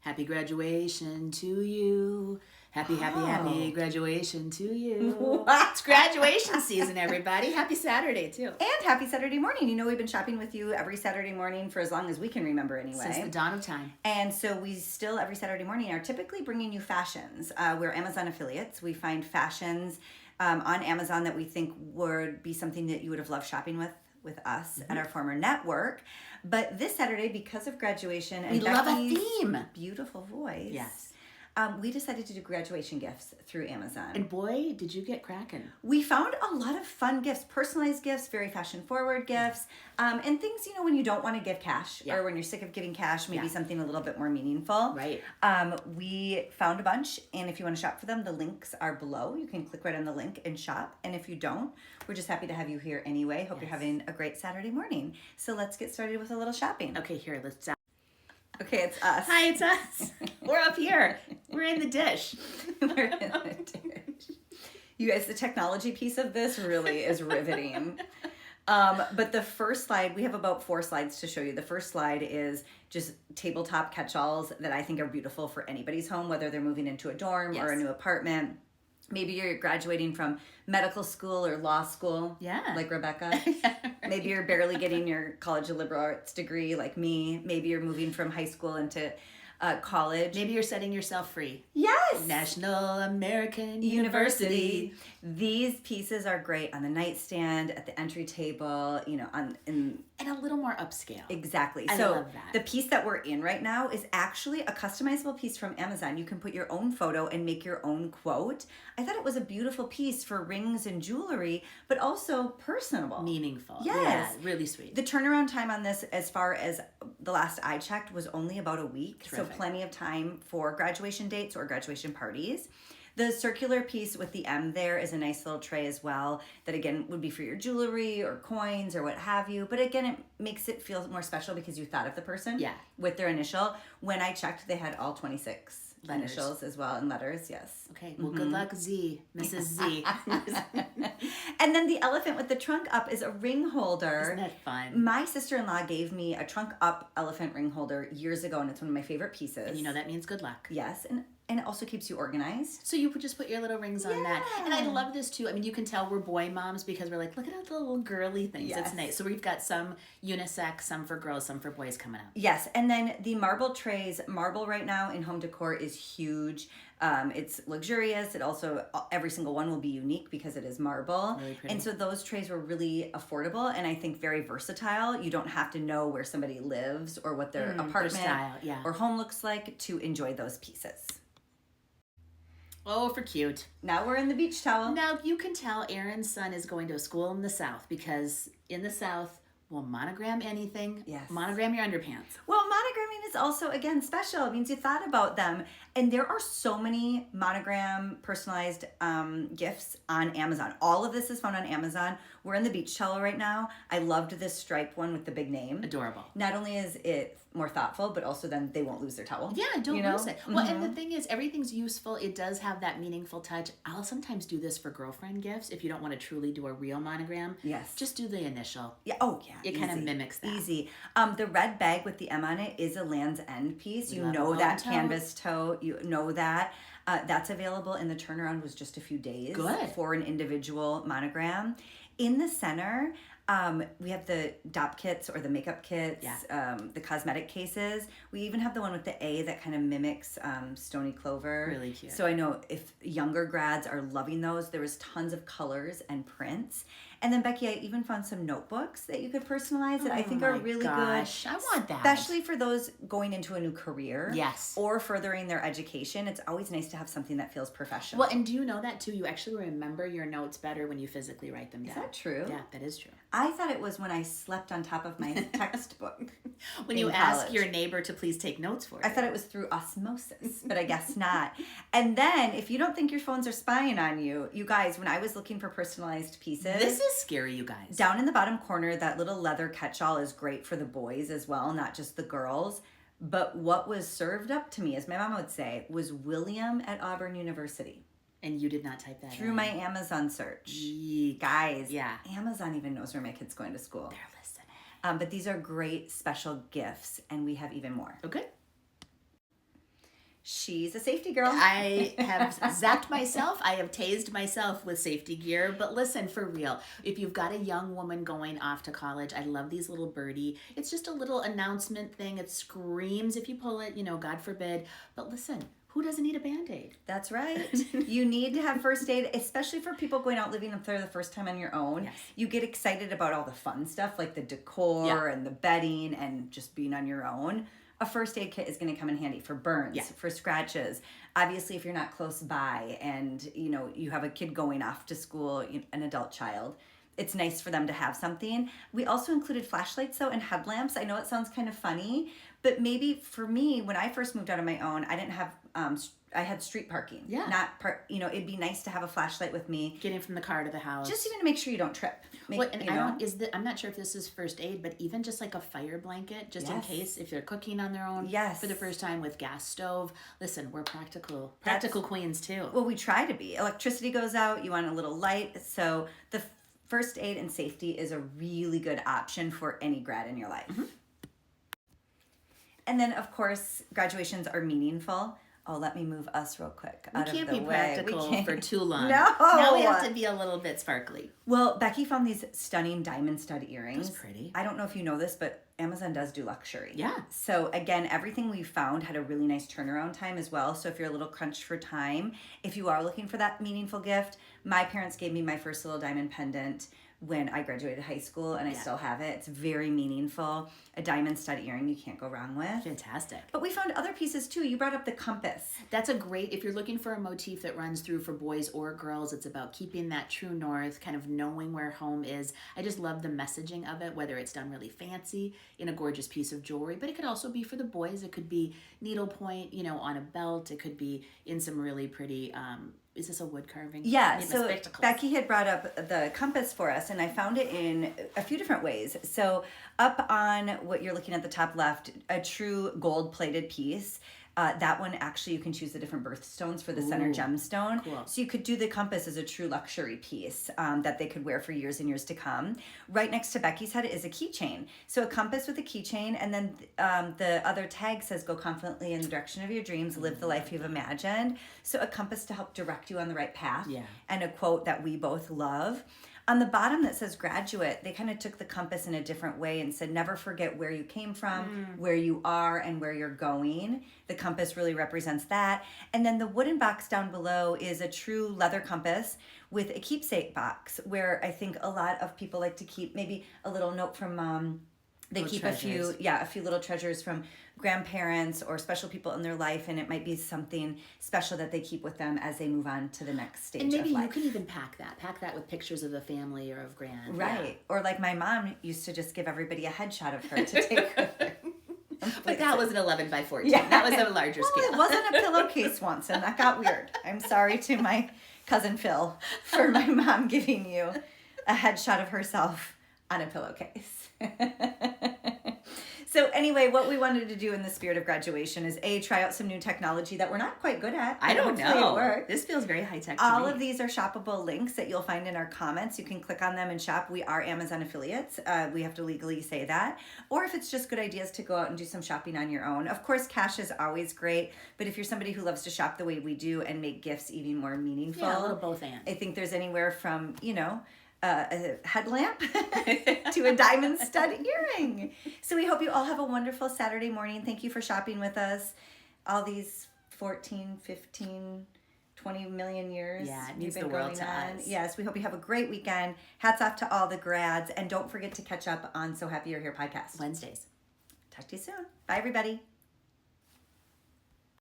Happy graduation to you. Happy graduation to you. What? It's graduation season, everybody. Happy Saturday, too. And happy Saturday morning. You know, we've been shopping with you every Saturday morning for as long as we can remember anyway. Since the dawn of time. And so we still, every Saturday morning, are typically bringing you fashions. We're Amazon affiliates. We find fashions on Amazon that we think would be something that you would have loved shopping with us at our former network. But this Saturday, because of graduation and We love a Becky's theme. beautiful voice, Yes. we decided to do graduation gifts through Amazon. And boy, did you get cracking. We found a lot of fun gifts, personalized gifts, very fashion forward gifts, and things, you know, when you don't want to give cash or when you're sick of giving cash, maybe something a little bit more meaningful. Right. We found a bunch, and if you want to shop for them, the links are below. You can click right on the link and shop. And if you don't, we're just happy to have you here anyway. Hope you're having a great Saturday morning. So let's get started with a little shopping. Okay, here, let's... Okay, it's us. Hi, it's us. We're up here. We're in the dish. We're in the dish. You guys, the technology piece of this really is riveting. But the first slide, we have about 4 slides to show you. The first slide is just tabletop catch-alls that I think are beautiful for anybody's home, whether they're moving into a dorm or a new apartment. Maybe you're graduating from medical school or law school, like Rebecca. Maybe you're barely getting your college of liberal arts degree, like me. Maybe you're moving from high school into college. Maybe you're setting yourself free. Yes! National American University. These pieces are great on the nightstand, at the entry table, you know, and a little more upscale. Exactly. I so love that. The piece that we're in right now is actually a customizable piece from Amazon. You can put your own photo and make your own quote. I thought it was a beautiful piece for rings and jewelry, but also personable. Meaningful. Yes. Yeah, really sweet. The turnaround time on this, as far as the last I checked, was only about a week. Terrific. So plenty of time for graduation dates or graduation parties. The circular piece with the M there is a nice little tray as well that, again, would be for your jewelry or coins or what have you. But again, it makes it feel more special because you thought of the person with their initial. When I checked, they had all 26 initials as well and letters, yes. Okay, well, good luck, Z, Mrs. Z. And then the elephant with the trunk up is a ring holder. Isn't that fun? My sister-in-law gave me a trunk up elephant ring holder years ago, and it's one of my favorite pieces. And you know that means good luck. Yes, and it also keeps you organized. So you would just put your little rings on that. And I love this too. I mean, you can tell we're boy moms because we're like, look at all the little girly things. It's nice. So we've got some unisex, some for girls, some for boys coming up. Yes, and then the marble trays. Marble right now in home decor is huge. It's luxurious. It also, every single one will be unique because it is marble. Really pretty. And so those trays were really affordable and I think very versatile. You don't have to know where somebody lives or what their apartment or home looks like to enjoy those pieces. Oh, for cute. Now we're in the beach towel. Now you can tell Aaron's son is going to a school in the South because in the South, we'll monogram anything. Yes. Monogram your underpants. Well, monogramming is also, again, special. It means you thought about them. And there are so many monogram personalized gifts on Amazon. All of this is found on Amazon. We're in the beach towel right now. I loved this striped one with the big name. Adorable. Not only is it more thoughtful, but also then they won't lose their towel. Yeah, don't lose it. Well, and the thing is, everything's useful. It does have that meaningful touch. I'll sometimes do this for girlfriend gifts if you don't want to truly do a real monogram. Yes. Just do the initial. Yeah. Oh, yeah. It kind of mimics that. Easy. The red bag with the M on it is a Land's End piece. You know that canvas tote. You know that. That's available, and the turnaround was just a few days. Good. For an individual monogram. In the center, we have the DOP kits or the makeup kits, the cosmetic cases. We even have the one with the A that kind of mimics Stony Clover. Really cute. So I know if younger grads are loving those, there was tons of colors and prints. And then, Becky, I even found some notebooks that you could personalize that I think are really good. I want that. Especially for those going into a new career. Yes. Or furthering their education. It's always nice to have something that feels professional. Well, and do you know that too? You actually remember your notes better when you physically write them down. Is that true? Yeah, that is true. I thought it was when I slept on top of my textbook. When you ask your neighbor to please take notes for you. I thought it was through osmosis, but I guess not. And then, if you don't think your phones are spying on you, you guys, when I was looking for personalized pieces... This is scary, you guys. Down in the bottom corner, that little leather catch-all is great for the boys as well, not just the girls. But what was served up to me, as my mom would say, was William at Auburn University. And you did not type that Through my Amazon search. Yeek. Guys, Yeah. Amazon even knows where my kid's going to school. They're listening. But these are great special gifts, and we have even more. Okay. she's a safety girl. I have zapped myself. I have tased myself with safety gear. But listen, for real, if you've got a young woman going off to college, I love these little birdie. It's just a little announcement thing. It screams if you pull it, God forbid. But listen, who doesn't need a Band-Aid? That's right. You need to have first aid, especially for people going out living up there the first time on your own. Yes. You get excited about all the fun stuff like the decor and the bedding and just being on your own. A first aid kit is going to come in handy for burns, for scratches. Obviously, if you're not close by and, you have a kid going off to school, an adult child, it's nice for them to have something. We also included flashlights, though, and headlamps. I know it sounds kind of funny, but maybe for me, when I first moved out on my own, I didn't have, I had street parking. Yeah. It'd be nice to have a flashlight with me. Getting from the car to the house. Just even to make sure you don't trip. I'm not sure if this is first aid, but even just like a fire blanket, just in case if you're cooking on their own for the first time with gas stove. Listen, we're practical queens too. Well, we try to be. Electricity goes out, you want a little light. So the first aid and safety is a really good option for any grad in your life. Mm-hmm. And then, of course, graduations are meaningful. Oh, let me move us real quick out of the way. We can't be practical for too long. No. Now we have to be a little bit sparkly. Well, Becky found these stunning diamond stud earrings. That's pretty. I don't know if you know this, but Amazon does do luxury. Yeah. So again, everything we found had a really nice turnaround time as well. So if you're a little crunched for time, if you are looking for that meaningful gift, my parents gave me my first little diamond pendant when I graduated high school, and I still have it. It's very meaningful. A diamond stud earring you can't go wrong with. Fantastic. But we found other pieces too. You brought up the compass. That's a great, if you're looking for a motif that runs through for boys or girls, it's about keeping that true north, kind of knowing where home is. I just love the messaging of it, whether it's done really fancy in a gorgeous piece of jewelry, but it could also be for the boys. It could be needlepoint, on a belt. It could be in some really pretty, is this a wood carving? Yeah, so Becky had brought up the compass for us, and I found it in a few different ways. So up on what you're looking at the top left, a true gold-plated piece. That one, actually, you can choose the different birthstones for the center gemstone. Cool. So you could do the compass as a true luxury piece that they could wear for years and years to come. Right next to Becky's head is a keychain. So a compass with a keychain, and then the other tag says, go confidently in the direction of your dreams, live the life you've imagined. So a compass to help direct you on the right path. Yeah. And a quote that we both love. On the bottom that says graduate, they kind of took the compass in a different way and said, never forget where you came from, where you are, and where you're going. The compass really represents that. And then the wooden box down below is a true leather compass with a keepsake box, where I think a lot of people like to keep maybe a little note from mom. They keep a few little treasures from grandparents or special people in their life, and it might be something special that they keep with them as they move on to the next stage of life. And maybe you can even pack that with pictures of the family or of grand. Right. Yeah. Or like my mom used to just give everybody a headshot of her to take with her. But that was an 11 by 14. Yeah. That was a larger scale. It wasn't a pillowcase once, and that got weird. I'm sorry to my cousin Phil for my mom giving you a headshot of herself on a pillowcase. So anyway, what we wanted to do in the spirit of graduation is try out some new technology that we're not quite good at. I don't know. This feels very high tech to me. All of these are shoppable links that you'll find in our comments. You can click on them and shop. We are Amazon affiliates. We have to legally say that. Or if it's just good ideas to go out and do some shopping on your own. Of course, cash is always great, but if you're somebody who loves to shop the way we do and make gifts even more meaningful. Yeah, a little both and. I think there's anywhere from, a headlamp to a diamond stud earring. So we hope you all have a wonderful Saturday morning. Thank you for shopping with us all these 14, 15, 20 million years. Yeah, it means the world to us. Yes, we hope you have a great weekend. Hats off to all the grads. And don't forget to catch up on So Happy You're Here podcast. Wednesdays. Talk to you soon. Bye, everybody.